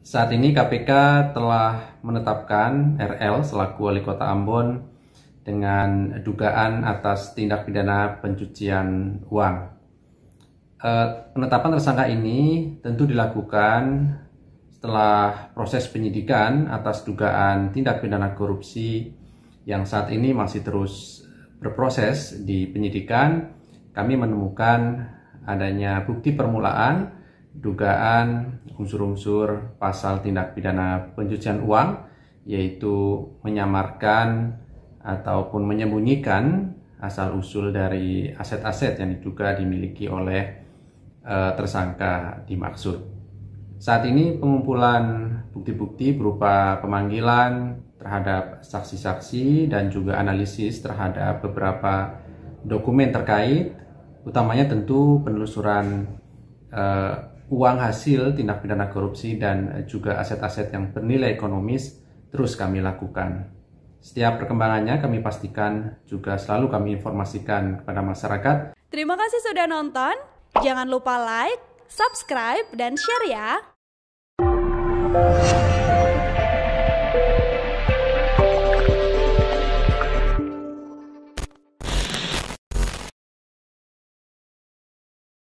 Saat ini KPK telah menetapkan RL selaku Wali Kota Ambon dengan dugaan atas tindak pidana pencucian uang. Penetapan tersangka ini tentu dilakukan setelah proses penyidikan atas dugaan tindak pidana korupsi yang saat ini masih terus berproses di penyidikan. Kami menemukan adanya bukti permulaan dugaan unsur-unsur pasal tindak pidana pencucian uang, yaitu menyamarkan ataupun menyembunyikan asal-usul dari aset-aset yang diduga dimiliki oleh tersangka dimaksud. Saat ini pengumpulan bukti-bukti berupa pemanggilan terhadap saksi-saksi dan juga analisis terhadap beberapa dokumen terkait, utamanya tentu penelusuran uang hasil tindak pidana korupsi dan juga aset-aset yang bernilai ekonomis terus kami lakukan. Setiap perkembangannya kami pastikan juga selalu kami informasikan kepada masyarakat. Terima kasih sudah nonton. Jangan lupa like, subscribe, dan share ya.